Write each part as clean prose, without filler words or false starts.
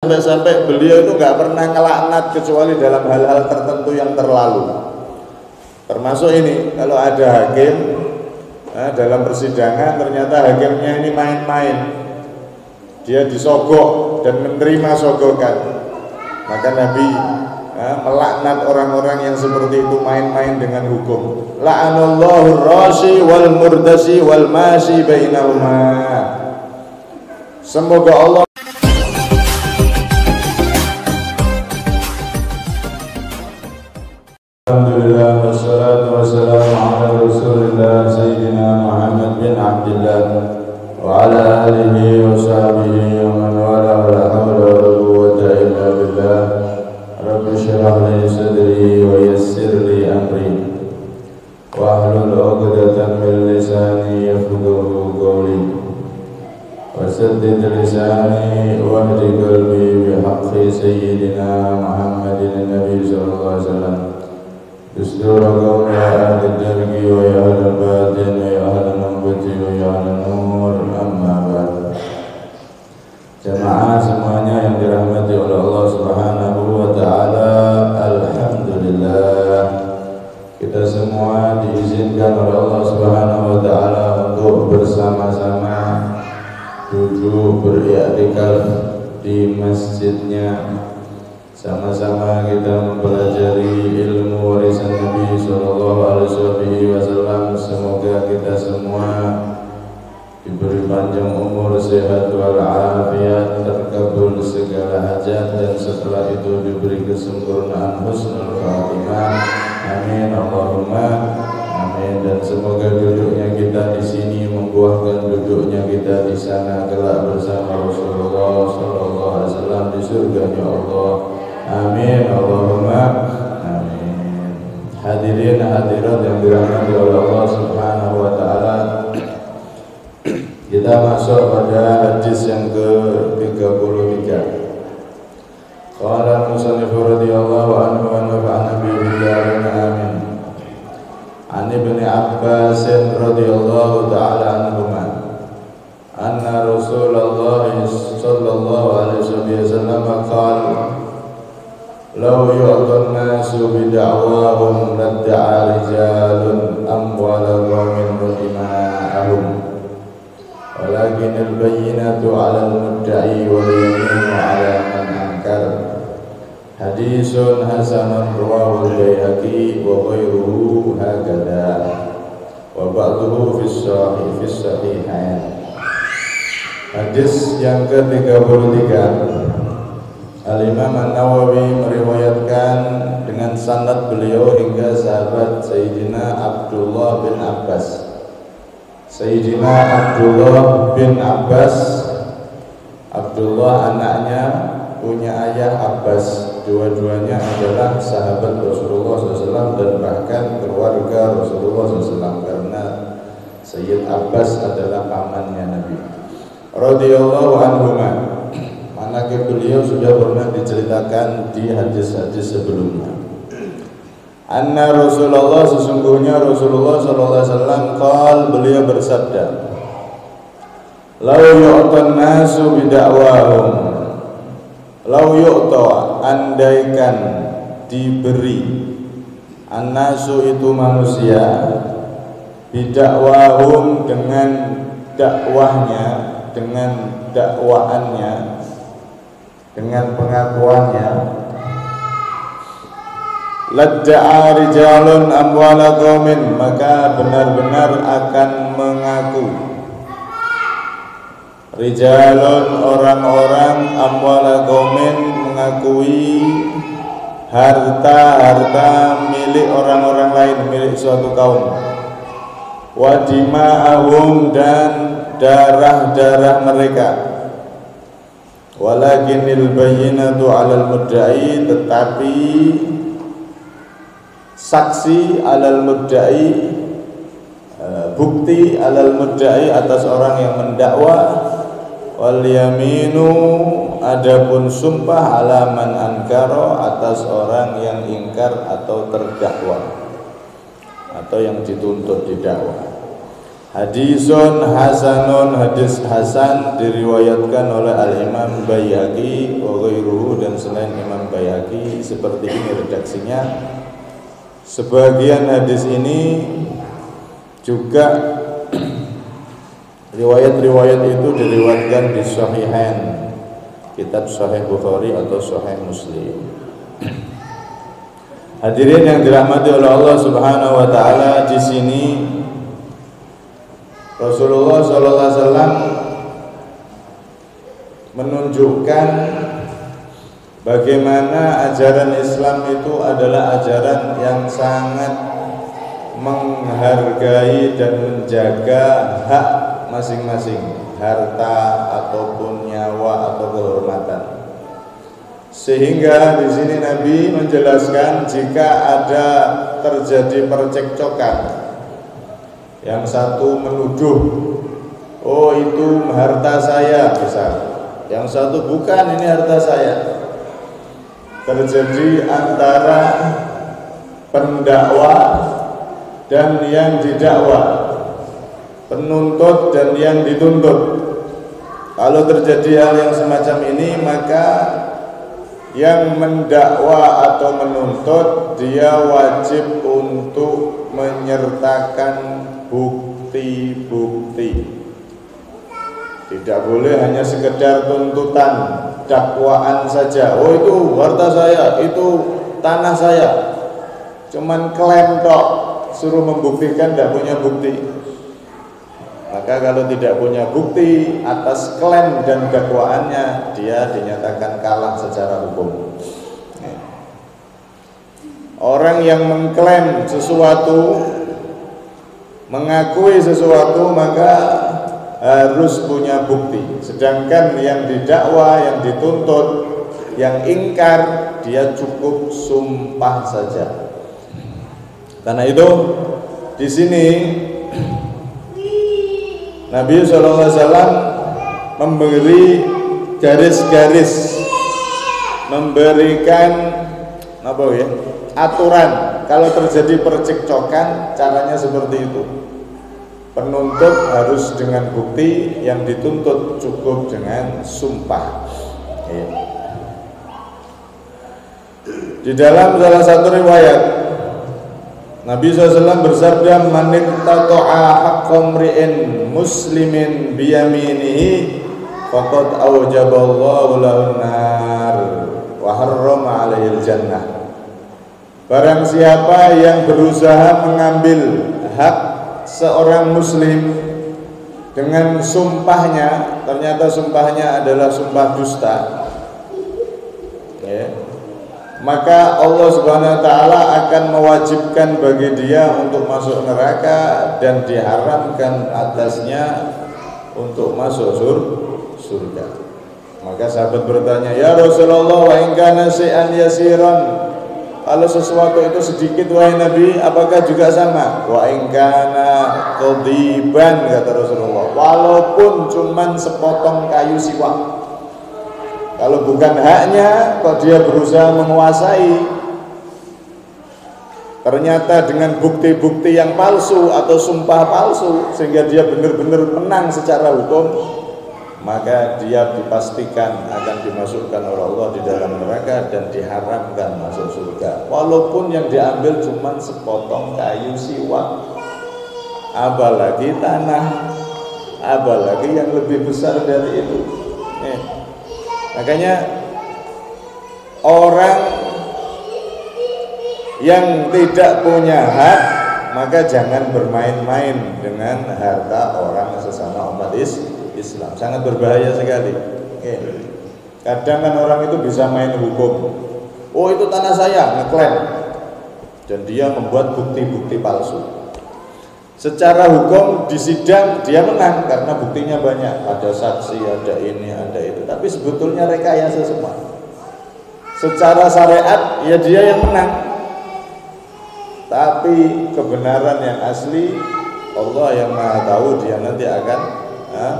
sampai-sampai beliau itu nggak pernah ngelaknat kecuali dalam hal-hal tertentu yang terlalu. Termasuk ini, kalau ada hakim dalam persidangan ternyata hakimnya ini main-main, dia disogok dan menerima sogokan, maka Nabi melaknat orang-orang yang seperti itu main-main dengan hukum. La'anallahu rashi wal murdasi wal mashi bainahuma. Semoga Allah Alhamdulillah wassalatu wassalamu ala Rasulillah Sayyidina Muhammad bin Abdullah wa ala alihi wa sahbihi wa man wala wa la hawla wa la quwwata illa billah. Rabbi shrah li sadri wa yassir li amri wahlul 'uqdatam min lisani yafqahu qawli wasaddid lisani wahdi qalbi bihaqqi Sayyidina Muhammadin Nabi sallallahu alaihi wasallam. Bismillahirrahmanirrahim. Ya ahli dargi wa ya ahli batin wa ya ahli nabati wa ya ahli nur, amma ba'd. Jemaah semuanya yang dirahmati oleh Allah Subhanahu wa ta'ala, alhamdulillah kita semua diizinkan oleh Allah Subhanahu wa ta'ala untuk bersama-sama duduk beriktikaf di masjidnya. Sama-sama kita mempelajari ilmu warisan Nabi sallallahu alaihi wasallam. Semoga kita semua diberi panjang umur, sehat walafiat, terkabul segala hajat, dan setelah itu diberi kesempurnaan husnul khatimah. Amin Allahumma amin. Dan semoga duduknya kita di sini membuahkan duduknya kita di sana kelak bersama Rasulullah sallallahu alaihi wasallam di surganya Allah. Amin Allahumma amin. Hadirin hadirat yang dirahmati oleh Allah Subhanahu wa ta'ala, kita masuk pada hadis yang ke-33. Qala al-musannif radhiyallahu anhu wa nafa'ana bihi bidarin amin. An Ibnu Abbas radhiyallahu ta'ala anhuma anna Rasulullah sallallahu alaihi wasallam qala law yu'tan nasu bid'awahum ladda'a rijalun amwala qaumin wa dima'ahum walakin al-bayyinatu 'ala al-mudda'i wal yaminu 'ala man ankar. Hadisun hasanun rawahu al-Baihaqi wa ghairuhu hakadha wa ba'duhu fi sahihain. Hadis yang ke-33, Al-Imam An-Nawawi meriwayatkan dengan sanad beliau hingga sahabat Sayyidina Abdullah bin Abbas. Sayyidina Abdullah bin Abbas, Abdullah anaknya punya ayah Abbas, dua-duanya adalah sahabat Rasulullah SAW dan bahkan keluarga Rasulullah SAW, karena Sayyid Abbas adalah pamannya Nabi radhiyallahu anhuma. Manaqib beliau sudah pernah diceritakan di hadis-hadis sebelumnya. Anna Rasulullah, sesungguhnya Rasulullah sallallahu alaihi wasallam qal, beliau bersabda, law yu'tan nasu bidakwahum, law yu'ta, andaikan diberi, an-nasu itu manusia, bidakwahum dengan dakwahnya, dengan dakwaannya, dengan pengakuannya, ladda'a rijalun amwala qaumin, maka benar-benar akan mengaku rijalun orang-orang, amwala qaumin mengakui harta-harta milik orang-orang lain, milik suatu kaum, wa dima'ahum, dan darah-darah mereka, walakinil bayyinatu 'alal mudda'i, tetapi saksi 'alal mudda'i, bukti 'alal mudda'i atas orang yang mendakwa, wal yaminu, adapun sumpah 'ala man ankara, atas orang yang ingkar atau terdakwa atau yang dituntut didakwa. Hadisun hasanun, hadis hasan diriwayatkan oleh Al-Imam Baihaqi wa ghairuhu selain Imam Baihaqi. Seperti ini redaksinya. Sebagian hadis ini juga riwayat-riwayat itu diriwayatkan di Sahihain, kitab Sahih Bukhari atau Sahih Muslim. Hadirin yang dirahmati oleh Allah Subhanahu wa taala, di sini Rasulullah sallallahu alaihi wasallam menunjukkan bagaimana ajaran Islam itu adalah ajaran yang sangat menghargai dan menjaga hak masing-masing, harta ataupun nyawa atau kehormatan. Sehingga di sini Nabi menjelaskan jika ada terjadi percekcokan, yang satu menuduh, oh itu harta saya misalnya, yang satu bukan, ini harta saya, terjadi antara pendakwa dan yang didakwa, penuntut dan yang dituntut. Kalau terjadi hal yang semacam ini, maka yang mendakwa atau menuntut dia wajib untuk menyertakan bukti-bukti. Tidak boleh hanya sekedar tuntutan, dakwaan saja. Oh itu harta saya, itu tanah saya. Cuman klaim tok, suruh membuktikan tidak punya bukti. Maka kalau tidak punya bukti atas klaim dan dakwaannya, dia dinyatakan kalah secara hukum. Orang yang mengklaim sesuatu, mengakui sesuatu, maka harus punya bukti. Sedangkan yang didakwa, yang dituntut, yang ingkar, dia cukup sumpah saja. Karena itu di sini Nabi SAW memberi garis-garis, memberikan apa ya, aturan. Kalau terjadi percekcokan, caranya seperti itu. Penuntut harus dengan bukti, yang dituntut cukup dengan sumpah. Di dalam salah satu riwayat, Nabi SAW bersabda, "Man iqtata'a haqqam ri'in muslimin biyaminihi faqad aujaballahu lahu nar wa harrama 'alaihi jannah." Barang siapa yang berusaha mengambil hak seorang muslim dengan sumpahnya, ternyata sumpahnya adalah sumpah dusta, maka Allah Subhanahu wa taala akan mewajibkan bagi dia untuk masuk neraka dan diharamkan atasnya untuk masuk surga. Maka sahabat bertanya, "Ya Rasulullah, wa in kana syai'an yasiran?" Kalau sesuatu itu sedikit wahai Nabi, apakah juga sama? Wa in kana qadiban, kata Rasulullah, walaupun cuman sepotong kayu siwak. Kalau bukan haknya, kok dia berusaha menguasai, ternyata dengan bukti-bukti yang palsu atau sumpah palsu, sehingga dia benar-benar menang secara hukum, maka dia dipastikan akan dimasukkan oleh Allah di dalam neraka dan diharamkan masuk surga. Walaupun yang diambil cuma sepotong kayu siwak, apalagi tanah, apalagi yang lebih besar dari itu. Makanya orang yang tidak punya hak, maka jangan bermain-main dengan harta orang sesama umat Islam. Sangat berbahaya sekali. Kadang kan orang itu bisa main hukum. Oh itu tanah saya, ngeklaim, dan dia membuat bukti-bukti palsu. Secara hukum di sidang dia menang karena buktinya banyak, ada saksi, ada ini, ada itu. Tapi sebetulnya rekayasa semua. Secara syariat ya dia yang menang. Tapi kebenaran yang asli Allah yang Maha tahu, dia nanti akan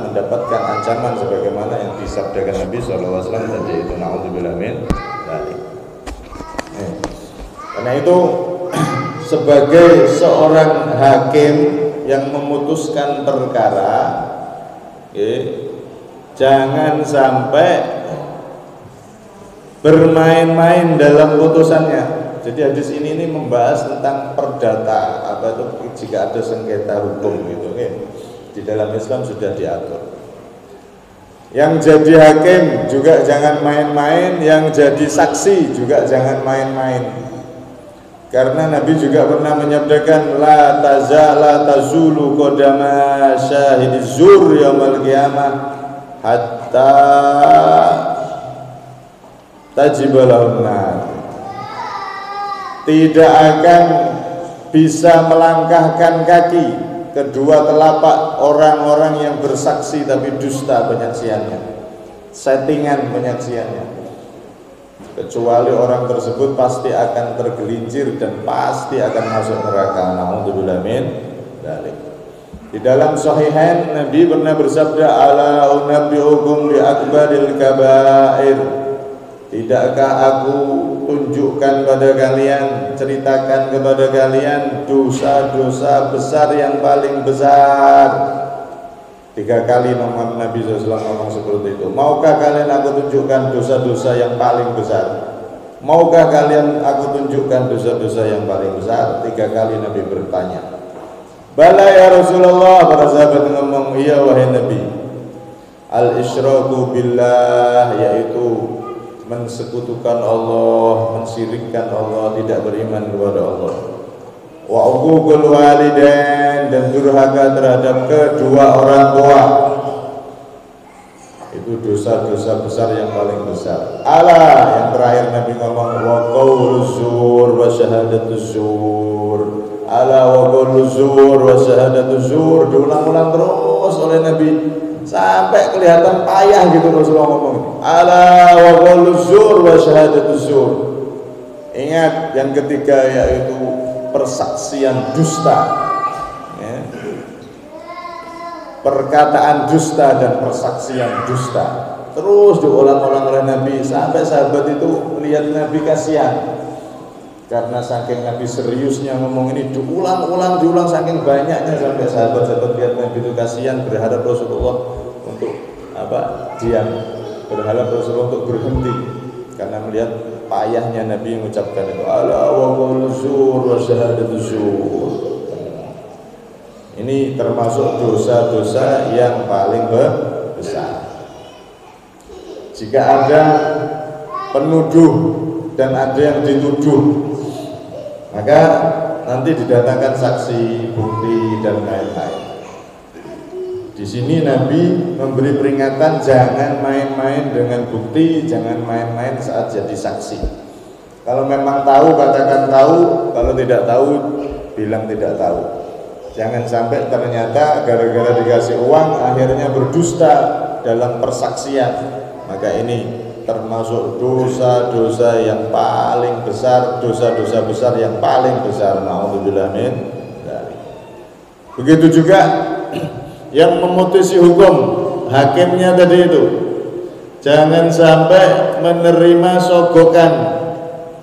mendapatkan ancaman sebagaimana yang disabdakan Nabi SAW tadi itu, na'udzubillah min dzalik. Karena itu sebagai seorang hakim yang memutuskan perkara, jangan sampai bermain-main dalam putusannya. Jadi hadis ini membahas tentang perdata, apa itu jika ada sengketa hukum gitu, okay? Di dalam Islam sudah diatur. Yang jadi hakim juga jangan main-main, yang jadi saksi juga jangan main-main. Karena Nabi juga pernah menyabdakan la tazulu qadama syahidiz zur yaumil qiyamah hatta tajibal nar. Tidak akan bisa melangkahkan kaki kedua telapak orang-orang yang bersaksi tapi dusta penyaksiannya, settingan penyaksiannya. Kecuali orang tersebut pasti akan tergelincir dan pasti akan masuk neraka. Na'udzubillah min dzalik. Di dalam Sahihain Nabi pernah bersabda, ala unabbiukum bi akbaril kabair. Tidakkah aku tunjukkan pada kalian, ceritakan kepada kalian dosa-dosa besar yang paling besar? 3 kali Nabi SAW ngomong seperti itu. Maukah kalian aku tunjukkan dosa-dosa yang paling besar? Maukah kalian aku tunjukkan dosa-dosa yang paling besar? 3 kali Nabi bertanya. Bala ya Rasulullah. Para sahabat ngomong, iya wahai Nabi. Al-isyraku billah, yaitu mensekutukan Allah, mensyirikkan Allah, tidak beriman kepada Allah. Wa uququl walidain, dan durhaka terhadap kedua orang tua. Itu dosa-dosa besar yang paling besar. Ala, yang terakhir Nabi ngomong wa qauluz zur wa syahadatuz zur. Ala wa qauluz zur wa syahadatuz zur, diulang-ulang terus oleh Nabi sampai kelihatan payah gitu Rasulullah ngomong. Ala wa qauluz zur wa syahadatuz zur. Ingat yang ketiga yaitu persaksian dusta, ya. Perkataan dusta dan persaksian dusta terus diulang-ulang oleh Nabi sampai sahabat itu lihat Nabi kasihan, karena saking Nabi seriusnya ngomong ini diulang saking banyaknya sampai sahabat-sahabat lihat Nabi itu kasihan, berharap Rasulullah untuk diam, berharap Rasulullah untuk berhenti karena melihat payahnya Nabi mengucapkan itu. Ala wa qauluz zur wa syahadatuz zur. Ini termasuk dosa-dosa yang paling besar. Jika ada penuduh dan ada yang dituduh, maka nanti didatangkan saksi, bukti dan lain-lain. Di sini Nabi memberi peringatan jangan main-main dengan bukti, jangan main-main saat jadi saksi. Kalau memang tahu katakan tahu, kalau tidak tahu bilang tidak tahu. Jangan sampai ternyata gara-gara dikasih uang akhirnya berdusta dalam persaksian. Maka ini termasuk dosa-dosa yang paling besar, dosa-dosa besar yang paling besar. Na'udzubillah min dzalik. Begitu juga yang memutusi hukum, hakimnya tadi itu jangan sampai menerima sogokan.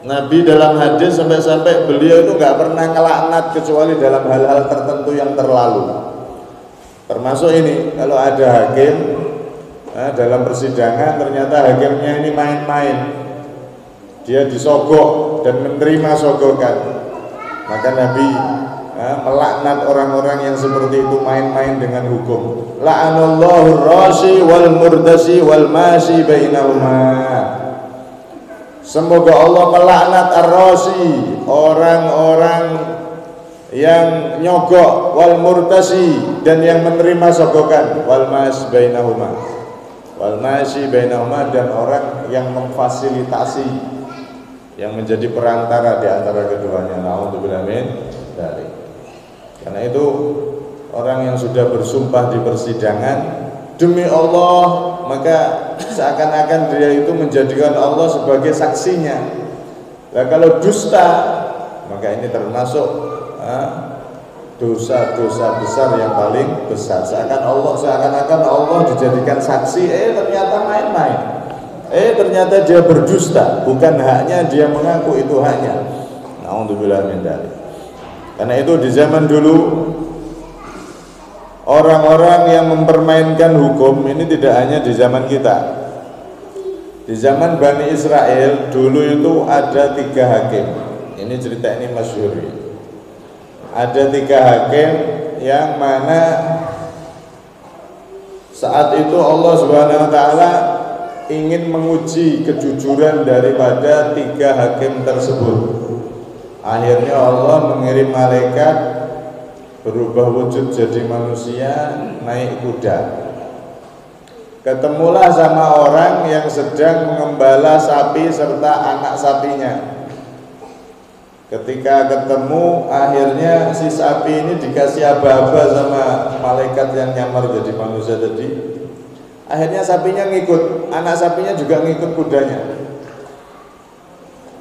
Nabi dalam hadis sampai beliau itu nggak pernah ngelaknat kecuali dalam hal-hal tertentu yang terlalu. Termasuk ini, kalau ada hakim dalam persidangan ternyata hakimnya ini main-main, dia disogok dan menerima sogokan, maka Nabi melaknat orang-orang yang seperti itu main-main dengan hukum. La'anallahu ar-rashi wal murdasi wal mashi bainahuma. Semoga Allah melaknat ar-rashi, orang-orang yang nyogok, wal murtasi, dan yang menerima sogokan, wal mashi bainahuma. Wal mashi bainahuma, dan orang yang memfasilitasi, yang menjadi perantara di antara keduanya. Na'udzubillah min dzalik. Karena itu orang yang sudah bersumpah di persidangan demi Allah, maka seakan-akan dia itu menjadikan Allah sebagai saksinya. Nah, kalau dusta, maka ini termasuk dosa-dosa besar yang paling besar. Seakan-akan Allah dijadikan saksi, ternyata main-main. Ternyata dia berdusta, bukan haknya dia mengaku itu haknya. Na'udzubillah min dzalik. Karena itu di zaman dulu orang-orang yang mempermainkan hukum ini tidak hanya di zaman kita. Di zaman Bani Israel dulu itu ada 3 hakim. Ini cerita ini masyhur. Ada 3 hakim yang mana saat itu Allah Subhanahu wa taala ingin menguji kejujuran daripada 3 hakim tersebut. Akhirnya Allah mengirim malaikat berubah wujud jadi manusia, naik kuda. Ketemulah sama orang yang sedang mengembala sapi serta anak sapinya. Ketika ketemu, akhirnya si sapi ini dikasih aba-aba sama malaikat yang nyamar jadi manusia tadi. Akhirnya sapinya ngikut, anak sapinya juga ngikut kudanya.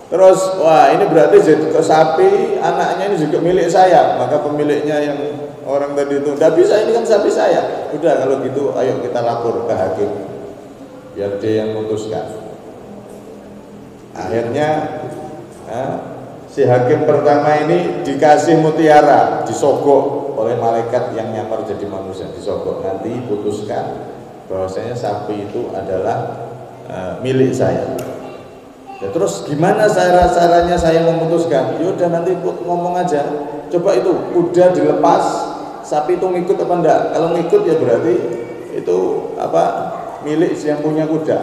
Terus, wah ini berarti jadi ke sapi, anaknya ini juga milik saya. Maka pemiliknya yang orang tadi itu, tidak bisa, ini kan sapi saya. Udah kalau gitu, ayo kita lapor ke hakim, biar dia yang memutuskan. Akhirnya si hakim pertama ini dikasih mutiara, disogok oleh malaikat yang nyamar jadi manusia. Disogok, nanti putuskan bahwasanya sapi itu adalah milik saya. Ya, terus gimana caranya saya memutuskan? Yaudah nanti ngomong aja. Coba itu kuda dilepas, sapi itu ngikut apa enggak? Kalau ngikut ya berarti itu milik si yang punya kuda.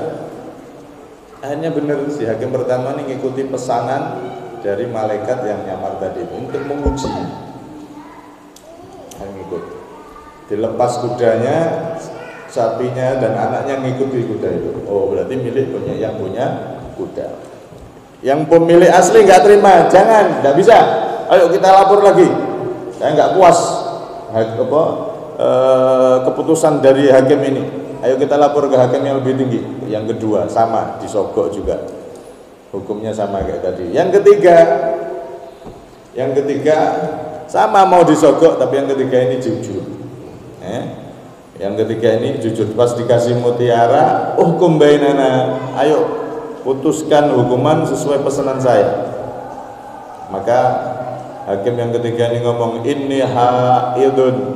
Akhirnya benar si hakim pertama ini ngikuti pesanan dari malaikat yang nyamar tadi itu untuk menguji. Ngikut. Dilepas kudanya, sapinya dan anaknya ngikuti kuda itu. Oh berarti milik yang punya kuda. Yang pemilik asli nggak terima, jangan, nggak bisa. Ayo kita lapor lagi. Saya nggak puas keputusan dari hakim ini. Ayo kita lapor ke hakim yang lebih tinggi. Yang kedua sama, disogok juga. Hukumnya sama kayak tadi. Yang ketiga sama mau disogok, tapi yang ketiga ini jujur. Yang ketiga ini jujur, pas dikasih mutiara, hukum bainana, ayo putuskan hukuman sesuai pesanan saya. Maka hakim yang ketiga ini ngomong, inni haidun,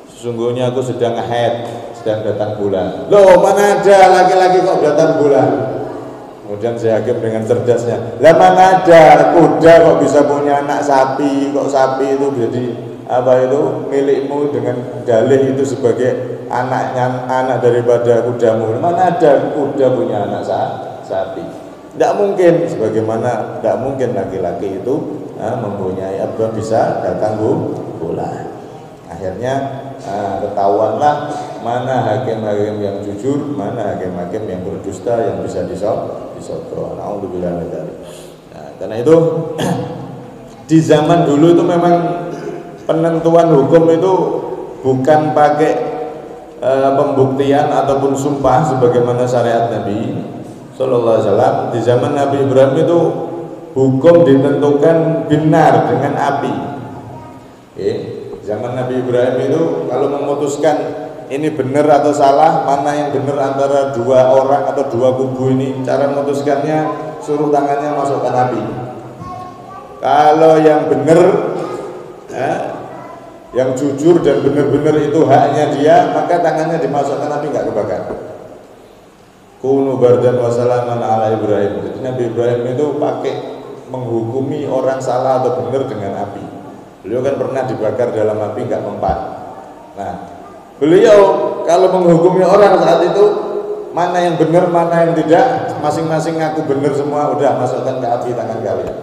sesungguhnya aku sedang haid, sedang datang bulan. Loh mana ada laki-laki kok datang bulan? Kemudian si hakim dengan cerdasnya, lah mana ada kuda kok bisa punya anak sapi, kok sapi itu jadi milikmu dengan dalih itu sebagai anak daripada kudamu. Mana ada kuda punya anak sapi? Tidak mungkin, sebagaimana tidak mungkin laki-laki itu mempunyai bisa datang bulan. Akhirnya ketahuanlah mana hakim-hakim yang jujur, mana hakim-hakim yang berdusta yang bisa disogok. Alhamdulillah. Karena itu di zaman dulu itu memang penentuan hukum itu bukan pakai pembuktian ataupun sumpah sebagaimana syariat Nabi Sallallahu Alaihi Wasallam. Di zaman Nabi Ibrahim itu hukum ditentukan benar dengan api. Zaman Nabi Ibrahim itu kalau memutuskan ini benar atau salah, mana yang benar antara dua orang atau dua kubu ini, cara memutuskannya suruh tangannya masukkan api. Kalau yang benar, yang jujur dan benar-benar itu haknya dia, maka tangannya dimasukkan api, nggak kebakar. Kunu bardan wa salaman ala Ibrahim. Jadi Nabi Ibrahim itu pakai menghukumi orang salah atau benar dengan api. Beliau kan pernah dibakar dalam api, nggak mempan. Nah, beliau kalau menghukumi orang saat itu mana yang benar, mana yang tidak, masing-masing ngaku benar semua, udah masukkan ke api tangan kalian.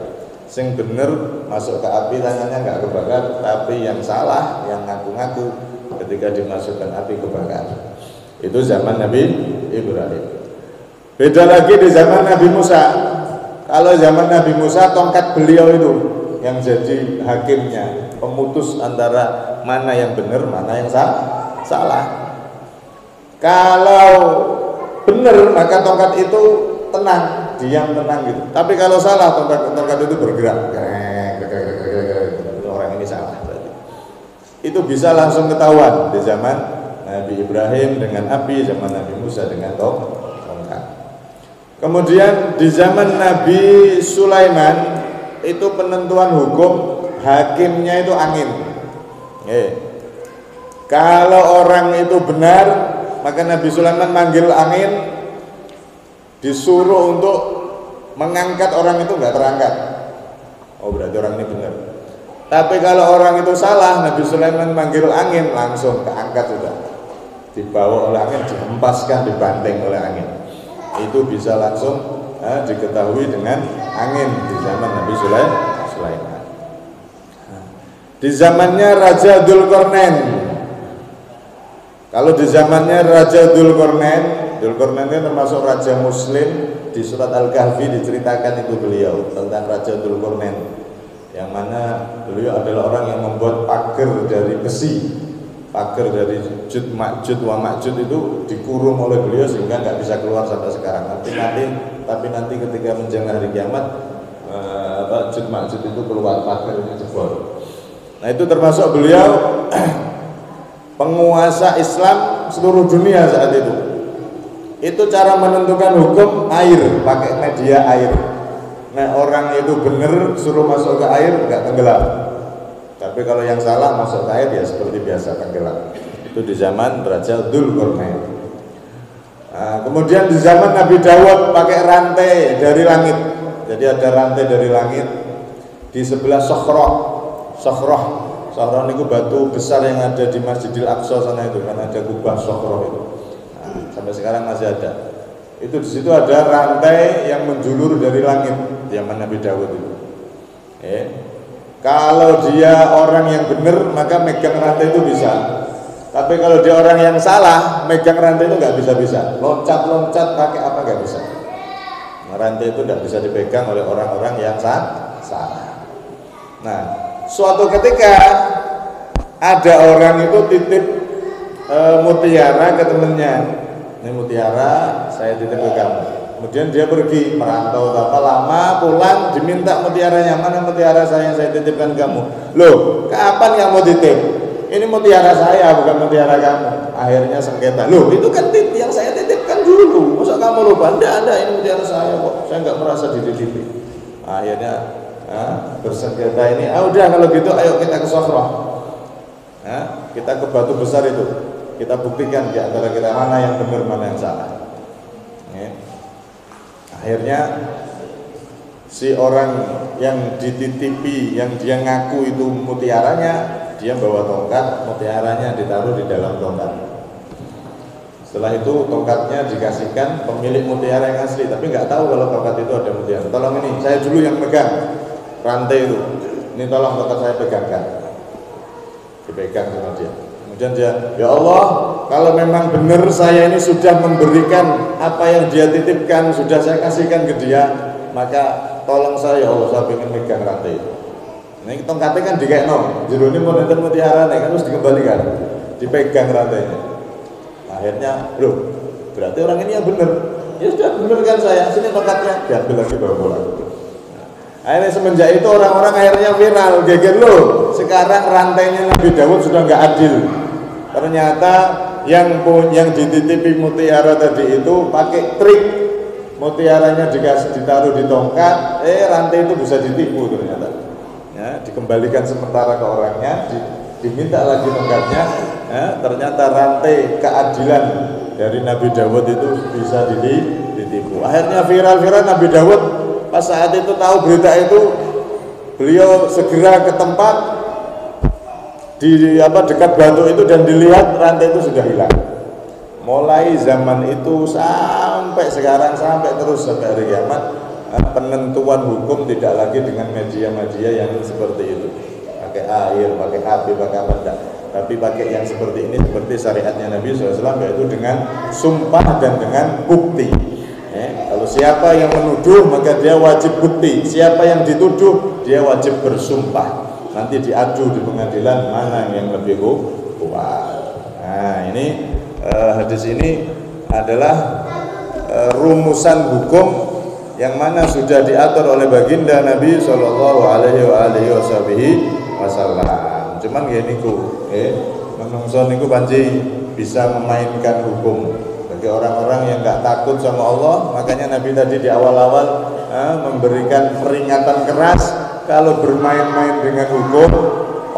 Sing bener masuk ke api tangannya nggak kebakar, tapi yang salah yang ngaku-ngaku ketika dimasukkan api kebakar. Itu zaman Nabi Ibrahim. Beda lagi di zaman Nabi Musa. Kalau zaman Nabi Musa, tongkat beliau itu yang jadi hakimnya, pemutus antara mana yang benar, mana yang salah. Kalau benar maka tongkat itu tenang, diam tenang gitu. Tapi kalau salah, tongkat itu bergerak. Orang ini salah berarti. Itu bisa langsung ketahuan di zaman Nabi Ibrahim dengan api, zaman Nabi Musa dengan tongkat. Kemudian di zaman Nabi Sulaiman itu penentuan hukum hakimnya itu angin. Kalau orang itu benar, maka Nabi Sulaiman manggil angin, disuruh untuk mengangkat orang itu nggak terangkat. Oh berarti orang ini benar. Tapi kalau orang itu salah, Nabi Sulaiman manggil angin, langsung keangkat sudah. Dibawa oleh angin, dihempaskan, dibanting oleh angin. Itu bisa langsung diketahui dengan angin di zaman Nabi Sulaiman. Di zamannya Raja Dzulqarnain. Kalau di zamannya Raja Dzulqarnain itu termasuk raja muslim. Di surat Al-Kahfi diceritakan itu beliau tentang Raja Dzulqarnain, yang mana beliau adalah orang yang membuat pagar dari besi, pagar dari Jud Ma'jud wa Ma'jud itu dikurung oleh beliau sehingga nggak bisa keluar sampai sekarang. Tapi nanti ketika menjelang hari kiamat, Jud Ma'jud itu keluar, pagarnya jebol. Nah itu termasuk beliau penguasa Islam seluruh dunia saat itu. Itu cara menentukan hukum air, pakai media air. Nah orang itu benar suruh masuk ke air nggak tenggelam. Tapi kalau yang salah masuk ke air ya seperti biasa tenggelam. Itu di zaman Raja Dzulqarnain. Nah, kemudian di zaman Nabi Dawud pakai rantai dari langit. Jadi ada rantai dari langit di sebelah Sokhroh itu batu besar yang ada di Masjidil Aqsa sana itu, kan ada kubah Sokhroh itu. Sampai sekarang masih ada. Itu di situ ada rantai yang menjulur dari langit zaman Nabi Dawud itu. Kalau dia orang yang benar maka megang rantai itu bisa. Tapi kalau dia orang yang salah, megang rantai itu nggak bisa. Loncat pakai apa nggak bisa. Nah, rantai itu nggak bisa dipegang oleh orang-orang yang salah. Nah, suatu ketika ada orang itu titip mutiara ke temennya. Ini mutiara saya titip ke kamu. Kemudian dia pergi merantau lama pulang diminta mutiaranya. Mana mutiara saya yang saya titipkan kamu? Loh, kapan kamu titip? Ini mutiara saya bukan mutiara kamu. Akhirnya sengketa. Loh, itu kan yang saya titipkan dulu. Masa kamu lupa? Anda ini mutiara saya kok. Saya nggak merasa dititipi. Akhirnya bersengketa ini. Udah kalau gitu ayo kita ke Sokhroh. Kita ke batu besar itu. Kita buktikan di antara kita mana yang benar mana yang salah. Akhirnya si orang yang dititipi, yang dia ngaku itu mutiaranya, dia bawa tongkat, mutiaranya ditaruh di dalam tongkat. Setelah itu tongkatnya dikasihkan pemilik mutiara yang asli, tapi nggak tahu kalau tongkat itu ada mutiara. Tolong ini, saya dulu yang pegang rantai itu. Ini tolong tongkat saya pegangkan. Dipegang sama dia. Kemudian dia, ya Allah, kalau memang benar saya ini sudah memberikan apa yang dia titipkan, sudah saya kasihkan ke dia, maka tolong saya, ya Allah, saya ingin megang rantai itu. Ini tongkatnya kan dikekno, jerone mau nonton mutiara nih, kan harus dikembalikan, dipegang rantainya. Akhirnya, loh, berarti orang ini yang benar. Ya sudah benar kan saya, sini tongkatnya, diambil lagi bawa pulang. Akhirnya semenjak itu orang-orang akhirnya viral, geger loh, sekarang rantainya Nabi Dawud sudah nggak adil. Ternyata yang dititipi mutiara tadi itu pakai trik, mutiaranya ditaruh di tongkat, rantai itu bisa ditipu ternyata. Ya, dikembalikan sementara ke orangnya, diminta lagi tongkatnya, ternyata rantai keadilan dari Nabi Dawud itu bisa ditipu. Akhirnya viral Nabi Dawud pas saat itu tahu berita itu, beliau segera ke tempat dekat batu itu dan dilihat rantai itu sudah hilang. Mulai zaman itu sampai sekarang, sampai terus sampai hari kiamat, penentuan hukum tidak lagi dengan media-media yang seperti itu, pakai air, pakai api, pakai apa enggak, tapi pakai yang seperti ini, seperti syariatnya Nabi SAW, yaitu dengan sumpah dan dengan bukti. Kalau siapa yang menuduh maka dia wajib bukti, siapa yang dituduh dia wajib bersumpah. Nanti diadu di pengadilan mana yang lebih kuat. Nah ini hadis ini adalah rumusan hukum yang mana sudah diatur oleh baginda Nabi Shallallahu Alaihi Wasallam. Cuman gini ku, menungso niku panji bisa memainkan hukum. Bagi orang-orang yang nggak takut sama Allah, makanya Nabi tadi di awal-awal memberikan peringatan keras. Kalau bermain-main dengan hukum,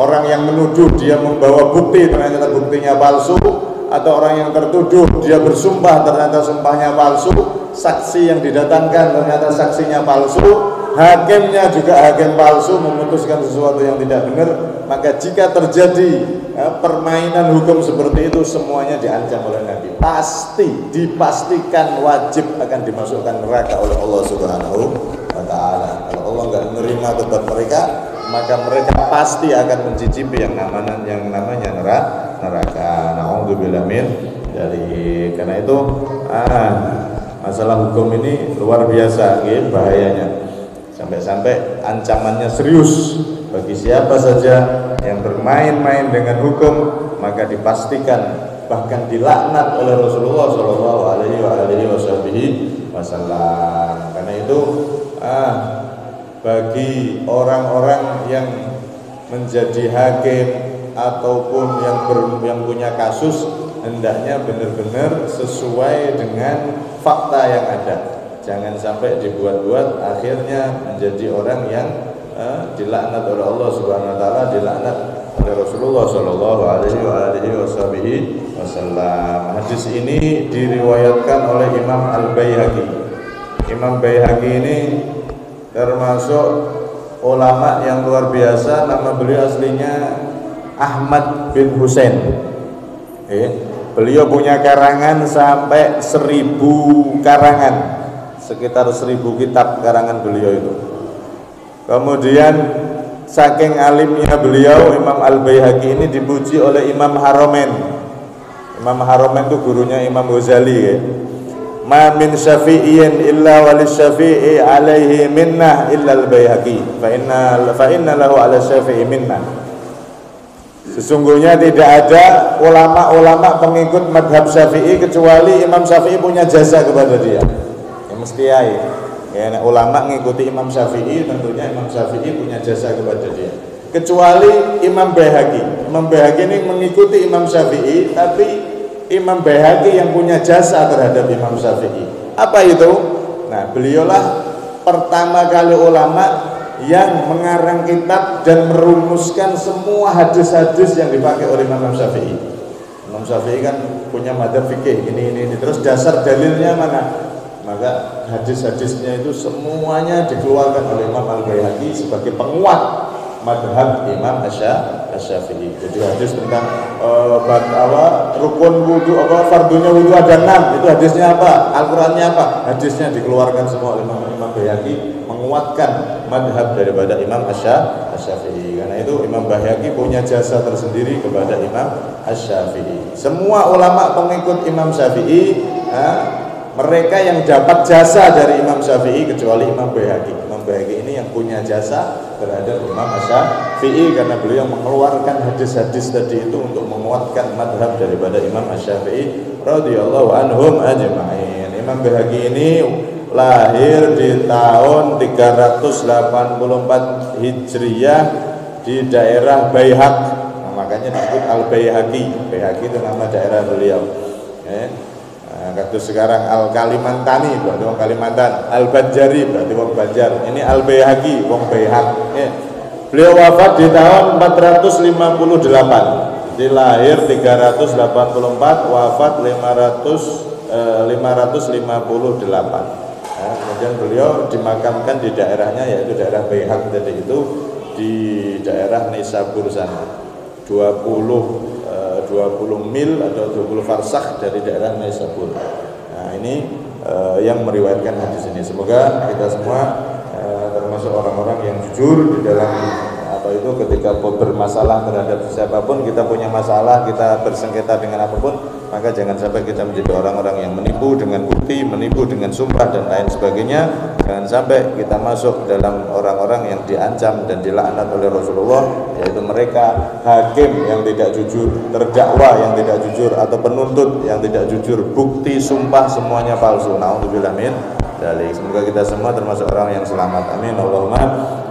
orang yang menuduh dia membawa bukti ternyata buktinya palsu, atau orang yang tertuduh dia bersumpah ternyata sumpahnya palsu, saksi yang didatangkan ternyata saksinya palsu, hakimnya juga hakim palsu, memutuskan sesuatu yang tidak benar, maka jika terjadi permainan hukum seperti itu, semuanya diancam oleh Nabi. Pasti, dipastikan wajib akan dimasukkan neraka oleh Allah Subhanahu wa Ta'ala. Kalau Allah nggak menerima tobat mereka, maka mereka pasti akan mencicipi yang namanya neraka. Na'udzubillah min dari. Karena itu masalah hukum ini luar biasa, gitu, bahayanya. Sampai-sampai ancamannya serius bagi siapa saja yang bermain-main dengan hukum, maka dipastikan bahkan dilaknat oleh Rasulullah Shallallahu Alaihi Wasallam. Karena itu bagi orang-orang yang menjadi hakim ataupun yang punya kasus, hendaknya benar-benar sesuai dengan fakta yang ada. Jangan sampai dibuat-buat, akhirnya menjadi orang yang dilaknat oleh Allah Subhanahu wa Ta'ala, dilaknat oleh Rasulullah Shallallahu Alaihi Wasallam. Hadis ini diriwayatkan oleh Imam Al-Baihaqi. Imam Baihaqi ini termasuk ulama yang luar biasa. Nama beliau aslinya Ahmad bin Husain. Beliau punya karangan sampai 1000 karangan, sekitar 1000 kitab karangan beliau itu. Kemudian saking alimnya beliau, Imam Al-Baihaqi ini dipuji oleh Imam Haromen. Imam Haromen itu gurunya Imam Ghazali, ya. Ma min syafi'iyyin illa walis syafi'i alaihi minnah illa al-Baihaqi fa inna lahu ala syafi'i minnah. Sesungguhnya tidak ada ulama-ulama pengikut madhab Syafi'i kecuali Imam Syafi'i punya jasa kepada dia. Ya mesti ya. Ulama mengikuti Imam Syafi'i, tentunya Imam Syafi'i punya jasa kepada dia. Kecuali Imam Baihaqi. Imam Baihaqi ini mengikuti Imam Syafi'i, tapi Imam Baihaqi yang punya jasa terhadap Imam Syafi'i. Apa itu? Nah, beliaulah pertama kali ulama yang mengarang kitab dan merumuskan semua hadis-hadis yang dipakai oleh Imam Syafi'i. Imam Syafi'i kan punya madhab fikih ini. Terus dasar dalilnya mana? Maka hadis-hadisnya itu semuanya dikeluarkan oleh Imam Al-Baihaqi sebagai penguat madhab Imam Asy-Syafi'i. Jadi hadis tentang rukun wudu, fardunya wudu ada 6, itu hadisnya apa? Al-Qur'annya apa? Hadisnya dikeluarkan semua oleh Imam Baihaqi, menguatkan madhab daripada Imam Asy-Syafi'i. Karena itu Imam Baihaqi punya jasa tersendiri kepada Imam Asy-Syafi'i. Semua ulama pengikut Imam Syafi'i, mereka yang dapat jasa dari Imam Syafi'i kecuali Imam Baihaqi. Imam Baihaqi ini yang punya jasa terhadap Imam Asy-Syafi'i, karena beliau mengeluarkan hadis-hadis tadi itu untuk menguatkan madhab daripada Imam Asy-Syafi'i radhiyallahu anhum ajma'in. Imam Baihaqi ini lahir di tahun 384 Hijriyah di daerah Baihaq. Nah, makanya disebut Al-Baihaqi. Baihaqi itu nama daerah beliau. Kados sekarang Al-Kalimantani berarti wong Kalimantan, Al-Banjari berarti wong Banjar. Ini Al-Baihaqi wong Baihaq. Beliau wafat di tahun 458. Jadi lahir 384, wafat 558. Kemudian beliau dimakamkan di daerahnya, yaitu daerah Baihaq tadi itu, di daerah Nisabur sana. 20 mil atau 20 farsakh dari daerah Nisabur. Nah, ini yang meriwayatkan hadis ini. Semoga kita semua termasuk orang-orang yang jujur di dalam itu ketika bermasalah terhadap siapapun. Kita punya masalah, kita bersengketa dengan apapun, maka jangan sampai kita menjadi orang-orang yang menipu dengan bukti, menipu dengan sumpah dan lain sebagainya. Jangan sampai kita masuk dalam orang-orang yang diancam dan dilaknat oleh Rasulullah, yaitu mereka hakim yang tidak jujur, terdakwa yang tidak jujur, atau penuntut yang tidak jujur, bukti, sumpah semuanya palsu. Na'udzubillah min dzalik. Semoga kita semua termasuk orang yang selamat. Amin. Allahumma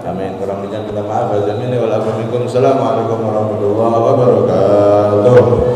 amin. Kurang lebihnya minta maaf. Assalamualaikum warahmatullahi wabarakatuh.